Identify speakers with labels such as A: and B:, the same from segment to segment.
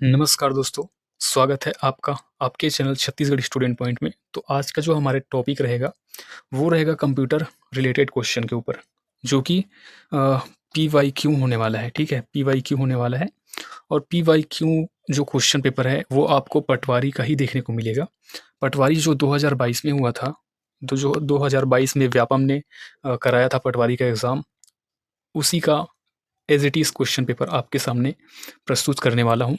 A: नमस्कार दोस्तों, स्वागत है आपका आपके चैनल छत्तीसगढ़ स्टूडेंट पॉइंट में। तो आज का जो हमारे टॉपिक रहेगा, वो रहेगा कंप्यूटर रिलेटेड क्वेश्चन के ऊपर, जो कि पीवाईक्यू होने वाला है। ठीक है, पीवाईक्यू होने वाला है। और पीवाईक्यू जो क्वेश्चन पेपर है, वो आपको पटवारी का ही देखने को मिलेगा। पटवारी जो 2022 में हुआ था, तो जो 2022 में व्यापम ने कराया था पटवारी का एग्ज़ाम, उसी का as it is question paper आपके सामने प्रस्तुत करने वाला हूँ।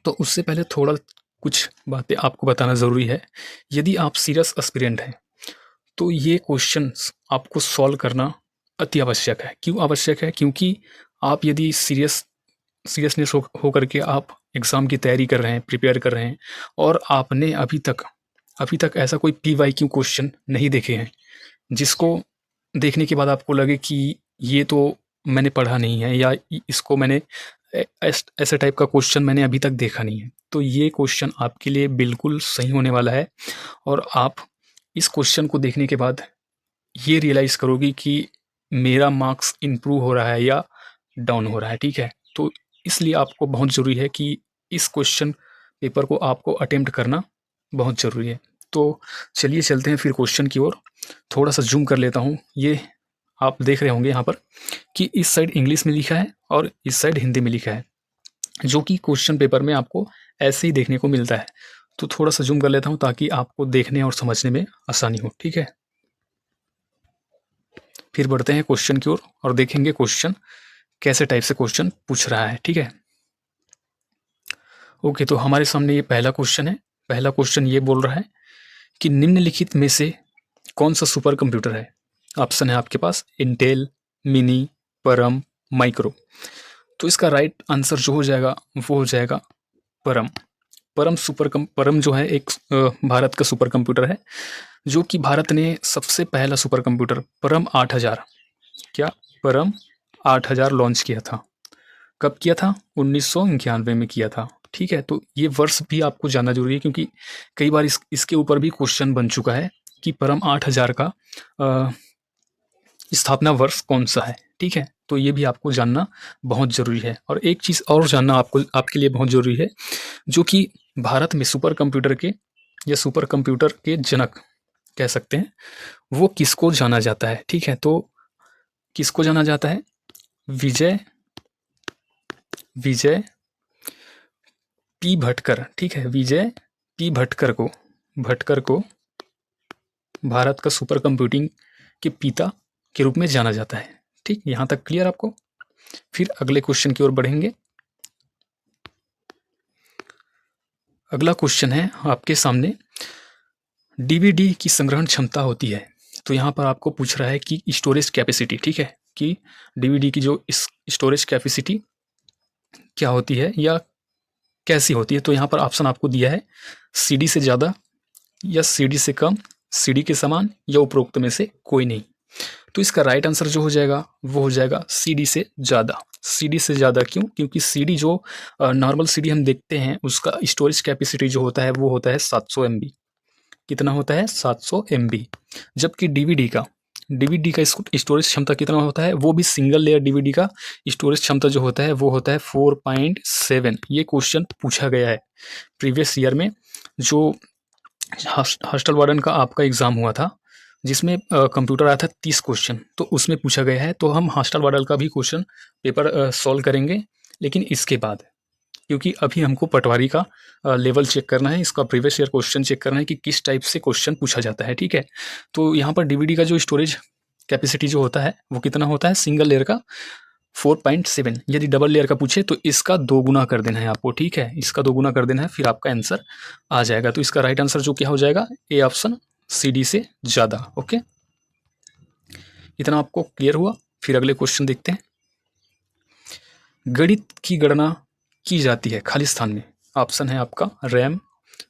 A: तो उससे पहले थोड़ा कुछ बातें आपको बताना ज़रूरी है। यदि आप सीरियस एस्पिरेंट हैं, तो ये क्वेश्चंस आपको सॉल्व करना अति आवश्यक है। क्यों आवश्यक है? क्योंकि आप यदि सीरियसनेस होकर के आप एग्ज़ाम की तैयारी कर रहे हैं, प्रिपेयर कर रहे हैं, और आपने अभी तक ऐसा कोई पीवाईक्यू क्वेश्चन नहीं देखे हैं, जिसको देखने के बाद आपको लगे कि ये तो मैंने पढ़ा नहीं है, या इसको मैंने ऐसे टाइप का क्वेश्चन मैंने अभी तक देखा नहीं है, तो ये क्वेश्चन आपके लिए बिल्कुल सही होने वाला है। और आप इस क्वेश्चन को देखने के बाद ये रियलाइज़ करोगे कि मेरा मार्क्स इम्प्रूव हो रहा है या डाउन हो रहा है। ठीक है, तो इसलिए आपको बहुत ज़रूरी है कि इस क्वेश्चन पेपर को आपको अटेम्प्ट करना बहुत ज़रूरी है। तो चलिए चलते हैं फिर क्वेश्चन की ओर। थोड़ा सा जूम कर लेता हूँ। ये आप देख रहे होंगे यहाँ पर कि इस साइड इंग्लिश में लिखा है और इस साइड हिंदी में लिखा है, जो कि क्वेश्चन पेपर में आपको ऐसे ही देखने को मिलता है। तो थोड़ा सा जूम कर लेता हूँ ताकि आपको देखने और समझने में आसानी हो। ठीक है, फिर बढ़ते हैं क्वेश्चन की ओर और देखेंगे क्वेश्चन कैसे टाइप से क्वेश्चन पूछ रहा है। ठीक है, ओके। तो हमारे सामने ये पहला क्वेश्चन है। पहला क्वेश्चन ये बोल रहा है कि निम्नलिखित में से कौन सा सुपर कंप्यूटर है? ऑप्शन है आपके पास इंटेल, मिनी, परम, माइक्रो। तो इसका राइट आंसर जो हो जाएगा वो हो जाएगा परम। परम जो है एक भारत का सुपर कंप्यूटर है, जो कि भारत ने सबसे पहला सुपर कंप्यूटर परम 8000, क्या परम 8000 लॉन्च किया था। कब किया था? 1991 में किया था। ठीक है, तो ये वर्ष भी आपको जानना जरूरी है, क्योंकि कई बार इसके ऊपर भी क्वेश्चन बन चुका है कि परम 8000 का स्थापना वर्ष कौन सा है। ठीक है, तो ये भी आपको जानना बहुत ज़रूरी है। और एक चीज़ और जानना आपके लिए बहुत ज़रूरी है, जो कि भारत में सुपर कंप्यूटर के या सुपर कंप्यूटर के जनक कह सकते हैं, वो किसको जाना जाता है। ठीक है, तो किसको जाना जाता है? विजय विजय पी भटकर। ठीक है, विजय पी भटकर को भारत का सुपर कंप्यूटिंग के पिता के रूप में जाना जाता है। ठीक, यहाँ तक क्लियर आपको? फिर अगले क्वेश्चन की ओर बढ़ेंगे। अगला क्वेश्चन है आपके सामने, डीवीडी की संग्रहण क्षमता होती है। तो यहाँ पर आपको पूछ रहा है कि स्टोरेज कैपेसिटी। ठीक है, कि डीवीडी की जो स्टोरेज कैपेसिटी क्या होती है या कैसी होती है। तो यहाँ पर ऑप्शन आपको दिया है सीडी से ज़्यादा या सीडी से कम, सीडी के समान या उपरोक्त में से कोई नहीं। तो इसका राइट आंसर जो हो जाएगा वो हो जाएगा सीडी से ज़्यादा। सीडी से ज़्यादा क्यों? क्योंकि सीडी जो नॉर्मल सीडी हम देखते हैं, उसका स्टोरेज कैपेसिटी जो होता है वो होता है 700 एमबी। कितना होता है? 700 एमबी। जबकि डीवीडी का स्टोरेज क्षमता कितना होता है? वो भी सिंगल लेयर डीवीडी का स्टोरेज क्षमता जो होता है वो होता है 4.7। ये क्वेश्चन पूछा गया है प्रीवियस ईयर में, जो हॉस्टल वार्डन का आपका एग्ज़ाम हुआ था, जिसमें कंप्यूटर आया था 30 क्वेश्चन, तो उसमें पूछा गया है। तो हम हॉस्टल वार्डन का भी क्वेश्चन पेपर सॉल्व करेंगे, लेकिन इसके बाद, क्योंकि अभी हमको पटवारी का लेवल चेक करना है, इसका प्रीवियस ईयर क्वेश्चन चेक करना है कि किस टाइप से क्वेश्चन पूछा जाता है। ठीक है, तो यहाँ पर डीवीडी का जो स्टोरेज कैपेसिटी जो होता है वो कितना होता है? सिंगल लेयर का 4.7। यदि डबल लेयर का पूछे तो इसका 2 गुना कर देना है आपको। ठीक है, इसका 2 गुना कर देना है, फिर आपका आंसर आ जाएगा। तो इसका राइट आंसर जो क्या हो जाएगा? ए ऑप्शन, सीडी से ज़्यादा। ओके, इतना आपको क्लियर हुआ? फिर अगले क्वेश्चन देखते हैं। गणित की गणना की जाती है खाली स्थान में। ऑप्शन है आपका रैम,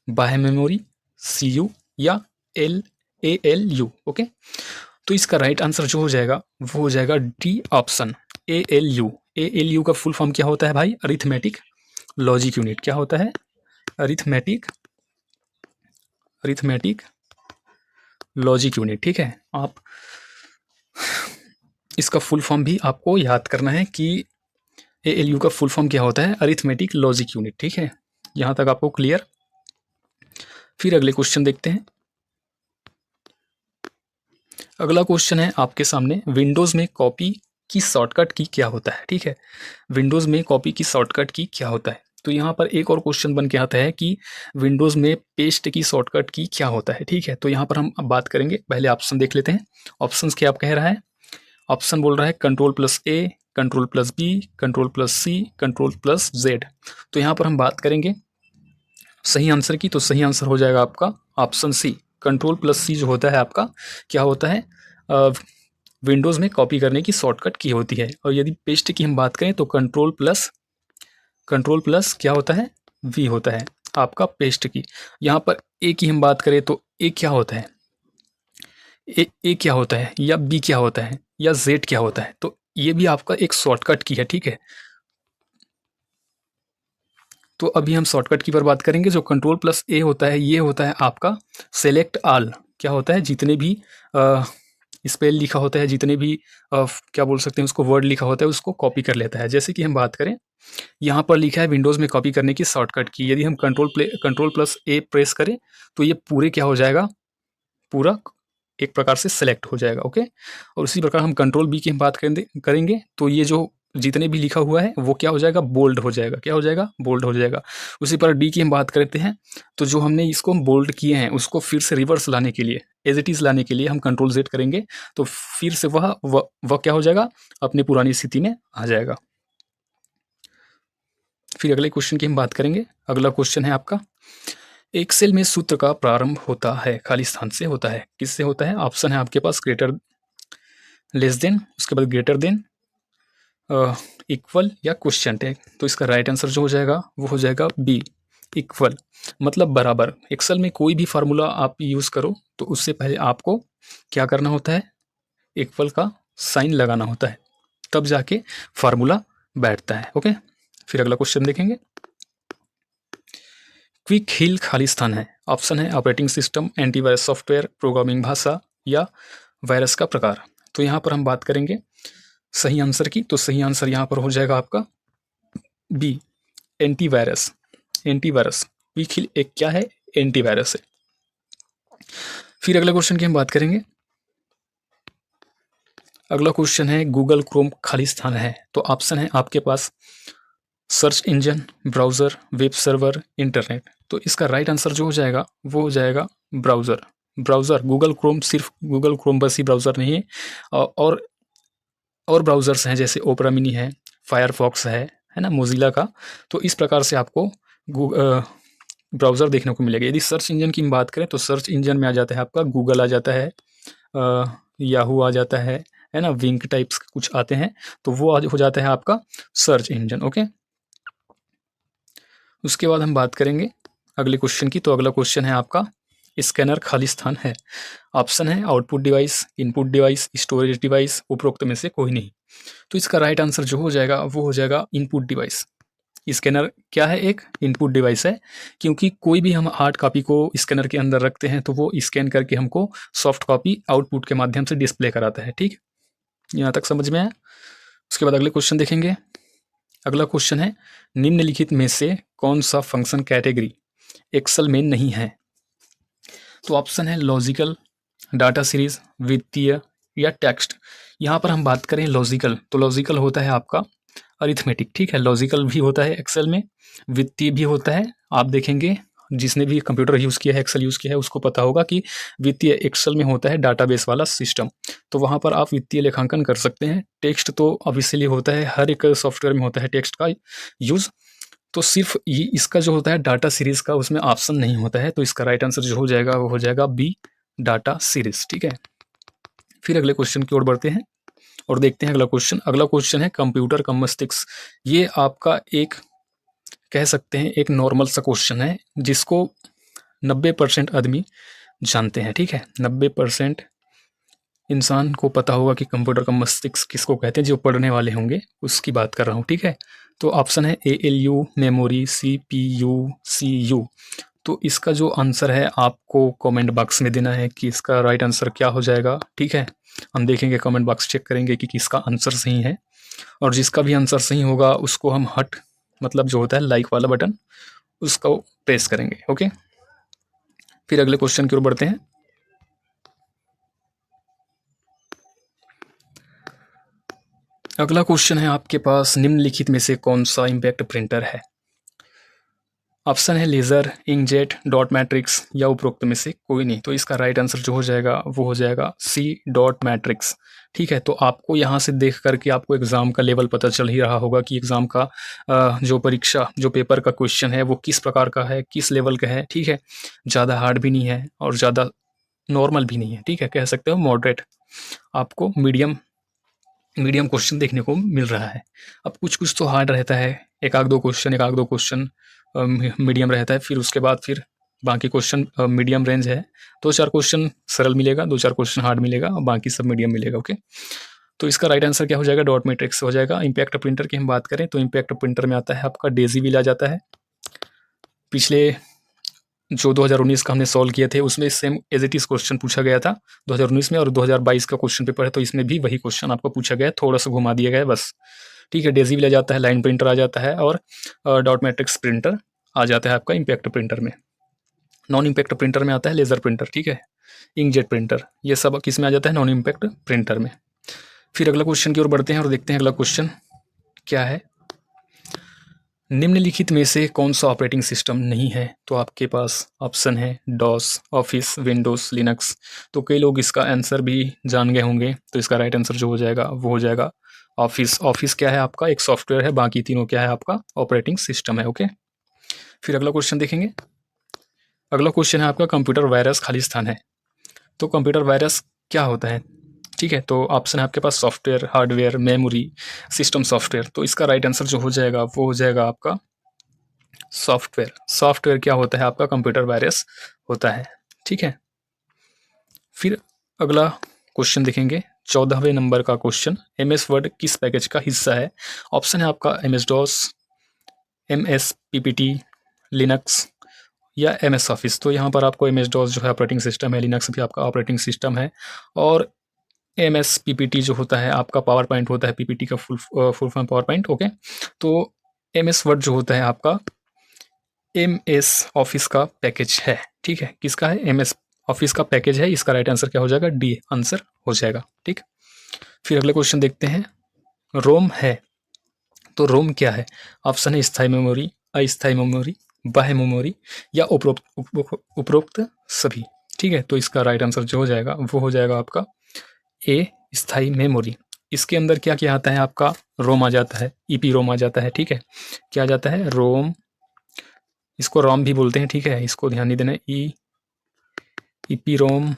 A: बाह्य मेमोरी, सीयू या एएलयू। ओके, तो इसका राइट आंसर जो हो जाएगा वो हो जाएगा डी ऑप्शन, एएलयू। एएलयू का फुल फॉर्म क्या होता है भाई? Arithmetic logic unit. क्या होता है? Arithmetic logic unit. ठीक है, आप इसका फुल फॉर्म भी आपको याद करना है कि ALU का फुल फॉर्म क्या होता है? Arithmetic logic unit. ठीक है, यहाँ तक आपको क्लियर। फिर अगले क्वेश्चन देखते हैं। अगला क्वेश्चन है आपके सामने, विंडोज़ में कॉपी की शॉर्टकट की क्या होता है? ठीक है, विंडोज़ में कॉपी की शॉर्टकट की क्या होता है? तो यहाँ पर एक और क्वेश्चन बन के आता है कि विंडोज़ में पेस्ट की शॉर्टकट की क्या होता है? ठीक है, तो यहाँ पर हम अब बात करेंगे। पहले ऑप्शन देख लेते हैं। ऑप्शंस क्या आप कह रहा है? ऑप्शन बोल रहा है Ctrl+A, Ctrl+B, Ctrl+C, Ctrl+Z। तो यहाँ पर हम बात करेंगे सही आंसर की, तो सही आंसर हो जाएगा आपका ऑप्शन सी। Ctrl+C जो होता है आपका क्या होता है? विंडोज़ में कॉपी करने की शॉर्टकट की होती है। और यदि पेस्ट की हम बात करें तो कंट्रोल प्लस क्या होता है? वी होता है आपका पेस्ट की। यहाँ पर ए की हम बात करें तो ए क्या होता है? ए क्या होता है, या बी क्या होता है, या जेड क्या होता है? तो ये भी आपका एक शॉर्टकट की है। ठीक है, तो अभी हम शॉर्टकट की पर बात करेंगे। जो Ctrl+A होता है, ये होता है आपका सेलेक्ट ऑल। क्या होता है? जितने भी स्पेल लिखा होता है, जितने भी क्या बोल सकते हैं उसको, वर्ड लिखा होता है, उसको कॉपी कर लेता है। जैसे कि हम बात करें, यहाँ पर लिखा है विंडोज़ में कॉपी करने की शॉर्टकट की। यदि हम Ctrl+A प्रेस करें तो ये पूरे क्या हो जाएगा? पूरा एक प्रकार से सेलेक्ट हो जाएगा। ओके, और उसी प्रकार हम Ctrl+B की हम बात करेंगे तो ये जो जितने भी लिखा हुआ है वो क्या हो जाएगा? बोल्ड हो जाएगा। क्या हो जाएगा? बोल्ड हो जाएगा। उसी पर डी की हम बात करते हैं तो जो हमने इसको बोल्ड किए हैं उसको फिर से रिवर्स लाने के लिए, एज इट इज़ लाने के लिए हम Ctrl+Z करेंगे तो फिर से वह क्या हो जाएगा? अपनी पुरानी स्थिति में आ जाएगा। फिर अगले क्वेश्चन की हम बात करेंगे। अगला क्वेश्चन है आपका, एक्सेल में सूत्र का प्रारंभ होता है खाली स्थान से होता है। किससे होता है? ऑप्शन है आपके पास ग्रेटर लेस देन, उसके बाद ग्रेटर देन, इक्वल या क्वेश्चन टैग। तो इसका राइट आंसर जो हो जाएगा वो हो जाएगा बी, इक्वल, मतलब बराबर। एक्सेल में कोई भी फार्मूला आप यूज़ करो तो उससे पहले आपको क्या करना होता है? इक्वल का साइन लगाना होता है, तब जाके फार्मूला बैठता है। ओके, फिर अगला क्वेश्चन देखेंगे। क्विक हिल खाली स्थान है। ऑप्शन है operating system, antivirus software, programming भाषा या वायरस का प्रकार। तो यहाँ पर हम बात करेंगे सही आंसर की, तो सही आंसर यहाँ पर हो जाएगा आपका B, antivirus. Antivirus, Quick Heal एक क्या है? एंटीवायरस है। फिर अगला क्वेश्चन की हम बात करेंगे। अगला क्वेश्चन है गूगल क्रोम खाली स्थान है। तो ऑप्शन है आपके पास search engine, browser, web server, internet. तो इसका राइट आंसर जो हो जाएगा वो हो जाएगा ब्राउज़र। ब्राउज़र, गूगल क्रोम सिर्फ गूगल क्रोम बस ही ब्राउज़र नहीं है, और ब्राउज़र्स हैं जैसे ओपरा मिनी है, फायरफॉक्स है ना, मोजिला का। तो इस प्रकार से आपको ब्राउज़र देखने को मिलेगा। यदि सर्च इंजन की हम बात करें तो सर्च इंजन में आ जाता है आपका गूगल, आ जाता है याहू, आ जाता है ना, विंक टाइप्स कुछ आते हैं, तो वो हो जाता है आपका सर्च इंजन। ओके, उसके बाद हम बात करेंगे अगले क्वेश्चन की। तो अगला क्वेश्चन है आपका, स्कैनर खाली स्थान है। ऑप्शन है output device, input device, storage device, उपरोक्त में से कोई नहीं। तो इसका राइट आंसर जो हो जाएगा वो हो जाएगा इनपुट डिवाइस। स्कैनर क्या है? एक इनपुट डिवाइस है, क्योंकि कोई भी हम हार्ड कॉपी को स्कैनर के अंदर रखते हैं तो वो स्कैन करके हमको सॉफ्ट कॉपी आउटपुट के माध्यम से डिस्प्ले कराता है। ठीक, यहाँ तक समझ में आया? उसके बाद अगले क्वेश्चन देखेंगे। अगला क्वेश्चन है, निम्नलिखित में से कौन सा फंक्शन कैटेगरी एक्सेल में नहीं है? तो ऑप्शन है लॉजिकल, डाटा सीरीज, वित्तीय या टेक्स्ट। यहाँ पर हम बात करें लॉजिकल, तो लॉजिकल होता है आपका अरिथमेटिक। ठीक है, लॉजिकल भी होता है एक्सेल में, वित्तीय भी होता है। आप देखेंगे जिसने भी कंप्यूटर यूज़ किया है, एक्सेल यूज़ किया है, उसको पता होगा कि वित्तीय एक्सेल में होता है डाटाबेस वाला सिस्टम, तो वहाँ पर आप वित्तीय लेखांकन कर सकते हैं। टेक्स्ट तो ऑब्वियसली होता है, हर एक सॉफ्टवेयर में होता है टेक्स्ट का यूज़। तो सिर्फ ये इसका जो होता है डाटा सीरीज़ का, उसमें ऑप्शन नहीं होता है। तो इसका राइट आंसर जो हो जाएगा वो हो जाएगा बी, डाटा सीरीज़। ठीक है, फिर अगले क्वेश्चन की ओर बढ़ते हैं और देखते हैं अगला क्वेश्चन। अगला क्वेश्चन है कंप्यूटर का मस्तिष्क। ये आपका एक कह सकते हैं एक नॉर्मल सा क्वेश्चन है जिसको 90% आदमी जानते हैं। ठीक है, 90% इंसान को पता होगा कि कंप्यूटर का मस्तिष्क किसको कहते हैं। जो पढ़ने वाले होंगे उसकी बात कर रहा हूँ। ठीक है, तो ऑप्शन है ALU, मेमोरी, CPU, CU। तो इसका जो आंसर है आपको कमेंट बॉक्स में देना है कि इसका राइट आंसर क्या हो जाएगा। ठीक है, हम देखेंगे, कमेंट बॉक्स चेक करेंगे कि किसका आंसर सही है। और जिसका भी आंसर सही होगा उसको हम हट मतलब जो होता है लाइक वाला बटन उसको प्रेस करेंगे। ओके, फिर अगले क्वेश्चन की ओर बढ़ते हैं। अगला क्वेश्चन है आपके पास, निम्नलिखित में से कौन सा इम्पैक्ट प्रिंटर है? ऑप्शन है लेज़र, इंकजेट, डॉट मैट्रिक्स या उपरोक्त में से कोई नहीं। तो इसका राइट आंसर जो हो जाएगा वो हो जाएगा सी, डॉट मैट्रिक्स। ठीक है, तो आपको यहाँ से देख करके आपको एग्ज़ाम का लेवल पता चल ही रहा होगा कि एग्ज़ाम का जो परीक्षा जो पेपर का क्वेश्चन है वो किस प्रकार का है, किस लेवल का है। ठीक है, ज़्यादा हार्ड भी नहीं है और ज़्यादा नॉर्मल भी नहीं है। ठीक है, कह सकते हो मॉडरेट, आपको मीडियम मीडियम क्वेश्चन देखने को मिल रहा है। अब कुछ कुछ तो हार्ड रहता है, एक आध दो क्वेश्चन मीडियम रहता है, फिर उसके बाद फिर बाकी क्वेश्चन मीडियम रेंज है। 2-4 क्वेश्चन सरल मिलेगा, 2-4 क्वेश्चन हार्ड मिलेगा और बाकी सब मीडियम मिलेगा। ओके, तो इसका राइट आंसर क्या हो जाएगा? डॉट मैट्रिक्स हो जाएगा। इम्पैक्ट प्रिंटर की हम बात करें तो इम्पैक्ट प्रिंटर में आता है आपका डेजी व्हील आ जाता है। पिछले जो 2019 का हमने सॉल्व किए थे उसमें same as it is question पूछा गया था 2019 में, और 2022 का क्वेश्चन पेपर है तो इसमें भी वही क्वेश्चन आपको पूछा गया है, थोड़ा सा घुमा दिया गया है बस। ठीक है, डेजी भी आ जाता है, लाइन प्रिंटर आ जाता है और डॉट मैट्रिक्स प्रिंटर आ जाता है आपका इम्पैक्ट प्रिंटर में। नॉन इम्पैक्ट प्रिंटर में आता है लेज़र प्रिंटर, ठीक है, इंकजेट प्रिंटर, ये सब किस में आ जाता है? नॉन इम्पैक्ट प्रिंटर में। फिर अगला क्वेश्चन की ओर बढ़ते हैं और देखते हैं अगला क्वेश्चन क्या है। निम्नलिखित में से कौन सा ऑपरेटिंग सिस्टम नहीं है? तो आपके पास ऑप्शन है डॉस, ऑफिस, विंडोज़, लिनक्स। तो कई लोग इसका आंसर भी जान गए होंगे, तो इसका राइट आंसर जो हो जाएगा वो हो जाएगा ऑफिस। ऑफिस क्या है आपका? एक सॉफ्टवेयर है, बाकी तीनों क्या है आपका? ऑपरेटिंग सिस्टम है। ओके, फिर अगला क्वेश्चन देखेंगे। अगला क्वेश्चन है आपका कंप्यूटर वायरस खाली स्थान है। तो कंप्यूटर वायरस क्या होता है? ठीक है, तो ऑप्शन है आपके पास software, hardware, memory, system software. तो इसका राइट आंसर जो हो जाएगा वो हो जाएगा आपका सॉफ्टवेयर। सॉफ्टवेयर क्या होता है आपका? कंप्यूटर वायरस होता है। ठीक है, फिर अगला क्वेश्चन देखेंगे, 14वें नंबर का क्वेश्चन, एम एस वर्ड किस पैकेज का हिस्सा है? ऑप्शन है आपका M S DOS, M S PPT, Linux या एम एस ऑफिस। तो यहाँ पर आपको एम एस डॉस जो है ऑपरेटिंग सिस्टम है, लिनक्स भी आपका ऑपरेटिंग सिस्टम है, और एम एस पीपीटी जो होता है आपका पावर पॉइंट होता है, पीपीटी का full form power point. Okay, तो एम एस वर्ड जो होता है आपका एम एस ऑफिस का पैकेज है। ठीक है, किसका है? एम एस ऑफिस का पैकेज है। इसका राइट आंसर क्या हो जाएगा? डी आंसर हो जाएगा। ठीक, फिर अगले क्वेश्चन देखते हैं। रोम है, तो रोम क्या है? ऑप्शन है स्थायी मेमोरी, अस्थायी मेमोरी, बाह्य मेमोरी या उपरोक्त सभी। ठीक है, तो इसका राइट आंसर जो हो जाएगा वो हो जाएगा आपका ए, स्थायी मेमोरी। इसके अंदर क्या क्या आता है आपका? रोम आ जाता है, ईपी रोम आ जाता है। ठीक है, क्या आ जाता है? रोम, इसको रोम भी बोलते हैं। ठीक है, इसको ध्यान नहीं देना, ईपी रोम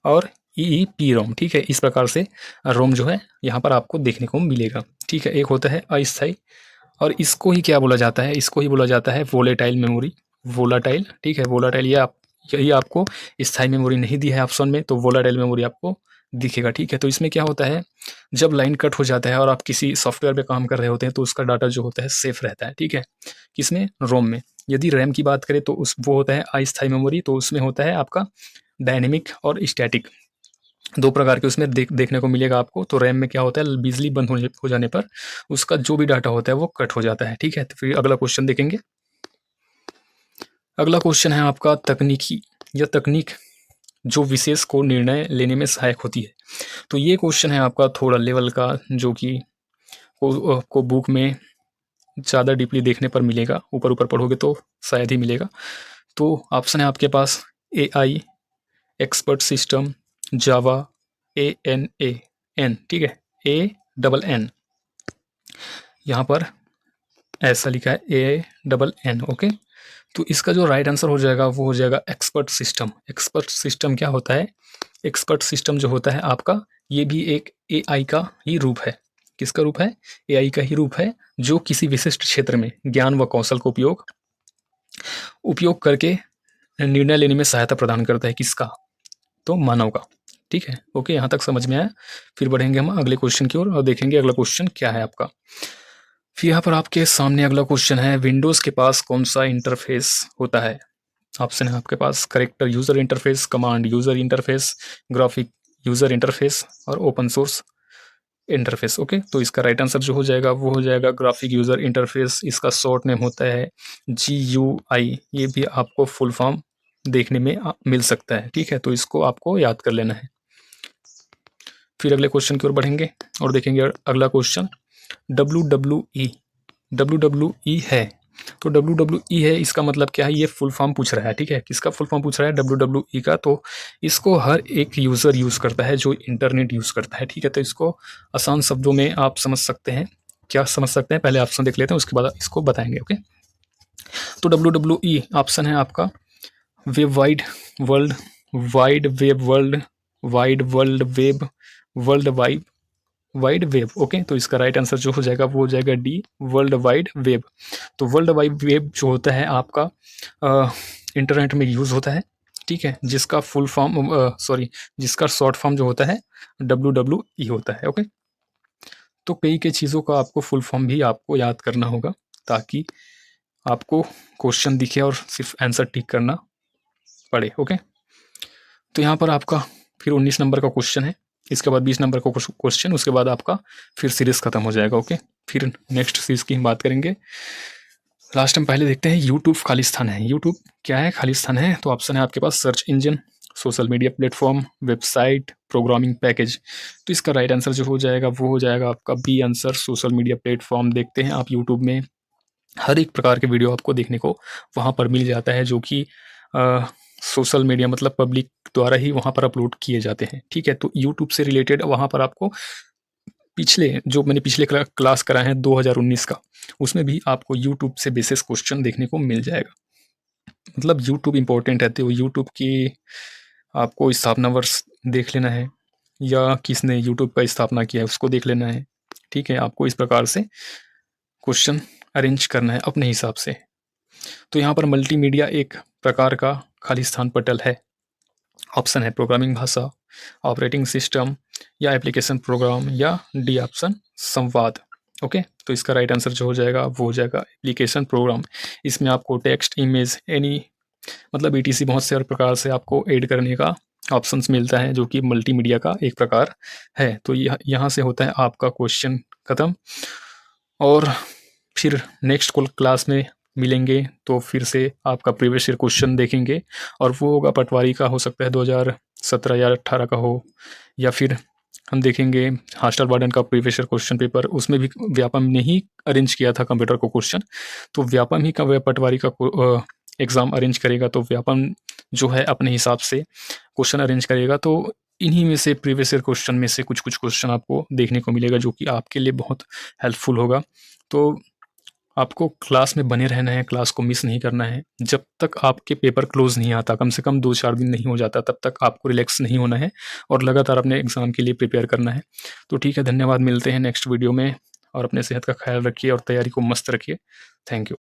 A: और ईईपी रोम। ठीक है, इस प्रकार से रोम जो है यहाँ पर आपको देखने को मिलेगा। ठीक है, एक होता है अस्थायी, और इसको ही क्या बोला जाता है? इसको ही बोला जाता है वोलेटाइल मेमोरी, वोलाटाइल। ठीक है, वोलाटाइल, ये आप यही आपको स्थायी मेमोरी नहीं दी है ऑप्शन में, तो वोलाटाइल मेमोरी आपको दिखेगा। ठीक है, तो इसमें क्या होता है, जब लाइन कट हो जाता है और आप किसी सॉफ्टवेयर पे काम कर रहे होते हैं तो उसका डाटा जो होता है सेफ रहता है। ठीक है, किसमें? रोम में। यदि रैम की बात करें तो उस वो होता है अस्थायी मेमोरी, तो उसमें होता है आपका डायनेमिक और स्टैटिक, दो प्रकार के उसमें देखने को मिलेगा आपको। तो रैम में क्या होता है, बिजली बंद हो जाने पर उसका जो भी डाटा होता है वो कट हो जाता है। ठीक है, तो फिर अगला क्वेश्चन देखेंगे। अगला क्वेश्चन है आपका तकनीकी या तकनीक जो विशेष को निर्णय लेने में सहायक होती है। तो ये क्वेश्चन है आपका थोड़ा लेवल का, जो कि को बुक में ज़्यादा डीपली देखने पर मिलेगा, ऊपर ऊपर पढ़ोगे तो शायद ही मिलेगा। तो ऑप्शन है आपके पास AI, एक्सपर्ट सिस्टम, जावा, ANAN। ठीक है, ANN, यहाँ पर ऐसा लिखा है ANN। ओके, तो इसका जो राइट आंसर हो जाएगा वो हो जाएगा एक्सपर्ट सिस्टम। एक्सपर्ट सिस्टम क्या होता है? एक्सपर्ट सिस्टम जो होता है आपका, ये भी एक AI का ही रूप है। किसका रूप है? AI का ही रूप है, जो किसी विशिष्ट क्षेत्र में ज्ञान व कौशल को उपयोग करके निर्णय लेने में सहायता प्रदान करता है। किसका? तो मानव का। ठीक है, ओके, यहाँ तक समझ में आया। फिर बढ़ेंगे हम अगले क्वेश्चन की ओर और देखेंगे अगला क्वेश्चन क्या है आपका। फिर यहाँ पर आपके सामने अगला क्वेश्चन है, विंडोज़ के पास कौन सा इंटरफेस होता है? ऑप्शन है आपके पास character user interface, command user interface, graphic user interface और ओपन सोर्स इंटरफेस। ओके, तो इसका राइट आंसर जो हो जाएगा वो हो जाएगा ग्राफिक यूज़र इंटरफेस। इसका शॉर्ट नेम होता है GUI। ये भी आपको फुल फॉर्म देखने में मिल सकता है। ठीक है, तो इसको आपको याद कर लेना है। फिर अगले क्वेश्चन की ओर बढ़ेंगे और देखेंगे अगला क्वेश्चन WWE। WWE है, तो WWE है, इसका मतलब क्या है, ये फुल फॉर्म पूछ रहा है। ठीक है, किसका फुल फॉर्म पूछ रहा है, WWE का। तो इसको हर एक यूज़र यूज़ करता है जो इंटरनेट यूज़ करता है। ठीक है, तो इसको आसान शब्दों में आप समझ सकते हैं। क्या समझ सकते हैं, पहले ऑप्शन देख लेते हैं, उसके बाद इसको बताएंगे। ओके, तो WWE ऑप्शन है आपका web wide world, wide web world, wide world web, world wide wide web. Okay, तो इसका राइट आंसर जो हो जाएगा वो हो जाएगा डी, वर्ल्ड वाइड वेब। तो वर्ल्ड वाइड वेब जो होता है आपका इंटरनेट में यूज़ होता है। ठीक है, जिसका फुल फॉर्म जिसका शॉर्ट फॉर्म जो होता है WWE होता है। ओके, तो कई कई चीज़ों का आपको फुल फॉर्म भी आपको याद करना होगा ताकि आपको क्वेश्चन दिखे और सिर्फ आंसर टिक करना पड़े। ओके, तो यहाँ पर आपका फिर 19 नंबर का क्वेश्चन है, इसके बाद 20 नंबर का क्वेश्चन, उसके बाद आपका फिर सीरीज खत्म हो जाएगा। ओके, फिर नेक्स्ट सीरीज की हम बात करेंगे। लास्ट टाइम पहले देखते हैं यूट्यूब खाली स्थान है। यूट्यूब क्या है, खाली स्थान है। तो ऑप्शन है आपके पास search engine, social media platform, website, programming package. तो इसका राइट आंसर जो हो जाएगा वो हो जाएगा आपका B answer, social media platform. देखते हैं आप यूट्यूब में हर एक प्रकार के वीडियो आपको देखने को वहाँ पर मिल जाता है, जो कि सोशल मीडिया मतलब पब्लिक द्वारा ही वहाँ पर अपलोड किए जाते हैं। ठीक है, तो यूट्यूब से रिलेटेड वहाँ पर आपको मैंने पिछले क्लास करा है 2019 का, उसमें भी आपको यूट्यूब से बेसिस क्वेश्चन देखने को मिल जाएगा। मतलब यूट्यूब इंपॉर्टेंट है, तो यूट्यूब की आपको स्थापना वर्ष देख लेना है, या किसने यूट्यूब का स्थापना किया है उसको देख लेना है। ठीक है, आपको इस प्रकार से क्वेश्चन अरेंज करना है अपने हिसाब से। तो यहाँ पर मल्टीमीडिया एक प्रकार का खाली स्थान पटल है। ऑप्शन है प्रोग्रामिंग भाषा, ऑपरेटिंग सिस्टम, या एप्लीकेशन प्रोग्राम, या डी ऑप्शन संवाद। ओके, तो इसका राइट आंसर जो हो जाएगा वो हो जाएगा एप्लीकेशन प्रोग्राम। इसमें आपको टेक्स्ट, इमेज, एनी मतलब ETC बहुत से हर प्रकार से आपको ऐड करने का ऑप्शंस मिलता है, जो कि मल्टीमीडिया का एक प्रकार है। तो यहाँ से होता है आपका क्वेश्चन खत्म, और फिर नेक्स्ट क्लास में मिलेंगे तो फिर से आपका प्रीवियस ईयर क्वेश्चन देखेंगे, और वो होगा पटवारी का, हो सकता है 2017 या 18 का हो, या फिर हम देखेंगे हॉस्टल वार्डन का प्रीवियस ईयर क्वेश्चन पेपर। उसमें भी व्यापम ने ही अरेंज किया था कंप्यूटर को क्वेश्चन, तो व्यापम ही का पटवारी का एग्ज़ाम अरेंज करेगा। तो व्यापम जो है अपने हिसाब से क्वेश्चन अरेंज करेगा। तो इन्हीं में से प्रीवियस ईयर क्वेश्चन में से कुछ कुछ क्वेश्चन आपको देखने को मिलेगा, जो कि आपके लिए बहुत हेल्पफुल होगा। तो आपको क्लास में बने रहना है, क्लास को मिस नहीं करना है। जब तक आपके पेपर क्लोज नहीं आता, कम से कम 2-4 दिन नहीं हो जाता, तब तक आपको रिलैक्स नहीं होना है और लगातार अपने एग्ज़ाम के लिए प्रिपेयर करना है। तो ठीक है, धन्यवाद, मिलते हैं नेक्स्ट वीडियो में, और अपने सेहत का ख्याल रखिए और तैयारी को मस्त रखिए। Thank you.